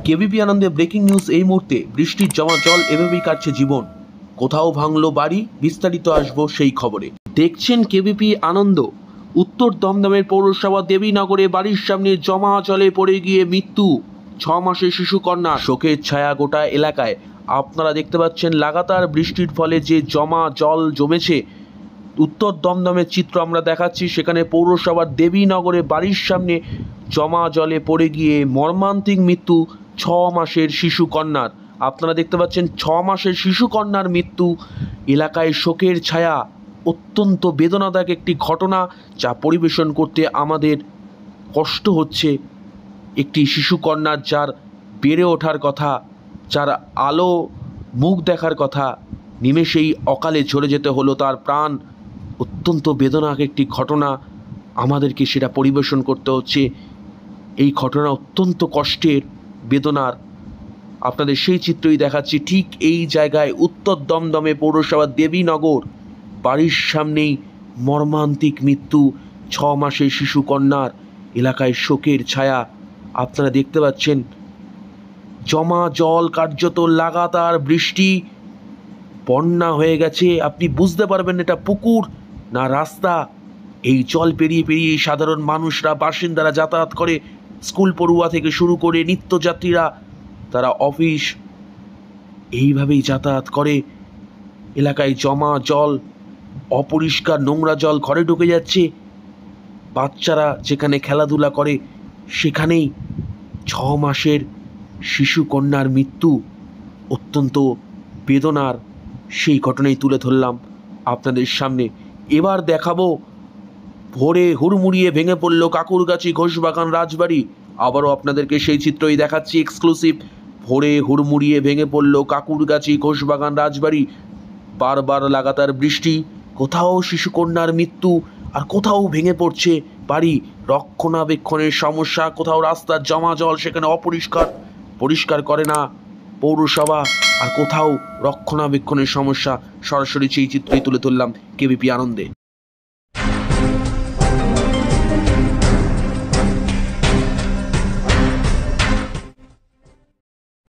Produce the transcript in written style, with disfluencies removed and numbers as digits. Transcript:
KBP আনন্দে breaking news এই মুহূর্তে। বৃষ্টির জমা জল এভাবেই কাটছে জীবন, কোথাও ভাঙলো বাড়ি। বিস্তারিত আসবো সেই খবরে। দেখছেন কেবিপি আনন্দ। উত্তর দমদমের পৌরসভা দেবীনগরে বাড়ির সামনে জমা জলে পড়ে গিয়ে মৃত্যু 6 মাসের শিশুকন্যা। শোকের ছায়া গোটা এলাকায়। আপনারা দেখতে পাচ্ছেন লাগাতার বৃষ্টির ফলে যে জমা জল জমেছে। উত্তর দমদমের চিত্র আমরা দেখাচ্ছি। সেখানে পৌরসভার দেবীনগরে বাড়ির সামনে জমা জলে পড়ে গিয়ে মর্মান্তিক মৃত্যু 6 মাসের শিশু কন্যার। আপনারা দেখতে পাচ্ছেন 6 মাসের শিশু কন্যার মৃত্যু। এলাকায় শোকের ছায়া। অত্যন্ত বেদনাদায়ক একটি ঘটনা, যা পরিবেশন করতে আমাদের কষ্ট হচ্ছে। একটি শিশু কন্যার যার বেড়ে ওঠার কথা, যার আলো মুখ দেখার কথা, নিমেষেই অকালে ঝরে যেতে হলো তার প্রাণ। অত্যন্ত বেদনাদায়ক একটি ঘটনা, আমাদেরকে সেটা পরিবেশন করতে হচ্ছে। এই ঘটনা অত্যন্ত কষ্টের, বেদনার। আপনাদের সেই চিত্রই দেখাচ্ছি। ঠিক এই জায়গায় উত্তর দমদমে পৌরসভার দেবীনগর বাড়ির সামনেই মর্মান্তিক মৃত্যু 6 মাসের শিশু কন্যার। এলাকায় শোকের ছায়া। আপনারা দেখতে পাচ্ছেন জমা জল, কার্যত লাগাতার বৃষ্টি, বন্যা হয়ে গেছে। আপনি বুঝতে পারবেন এটা পুকুর না রাস্তা। এই জল পেরিয়ে পেরিয়ে সাধারণ মানুষরা, বাসিন্দারা যাতায়াত করে। স্কুল পড়ুয়া থেকে শুরু করে নিত্যযাত্রীরা, তারা অফিস, এইভাবেই যাতায়াত করে। এলাকায় জমা জল, অপরিষ্কার নোংরা জল ঘরে ঢুকে যাচ্ছে। বাচ্চারা যেখানে খেলাধুলা করে সেখানেই 6 মাসের শিশু কন্যার মৃত্যু। অত্যন্ত বেদনার সেই ঘটনাই তুলে ধরলাম আপনাদের সামনে। এবার দেখাবো ভোরে হুড়মুড়িয়ে ভেঙে পড়ল কাকুরগাছি ঘোষবাগান রাজবাড়ি। আবারও আপনাদেরকে সেই চিত্রই দেখাচ্ছি এক্সক্লুসিভ। ভোরে হুড়মুড়িয়ে ভেঙে পড়ল কাকুরগাছি ঘোষবাগান রাজবাড়ি। বারবার লাগাতার বৃষ্টি, কোথাও শিশুকন্যার মৃত্যু, আর কোথাও ভেঙে পড়ছে বাড়ি। রক্ষণাবেক্ষণের সমস্যা, কোথাও রাস্তার জমা জল সেখানে পরিষ্কার করে না পৌরসভা, আর কোথাও রক্ষণাবেক্ষণের সমস্যা। সরাসরি সেই চিত্রই তুলে ধরলাম কেবিপি আনন্দে।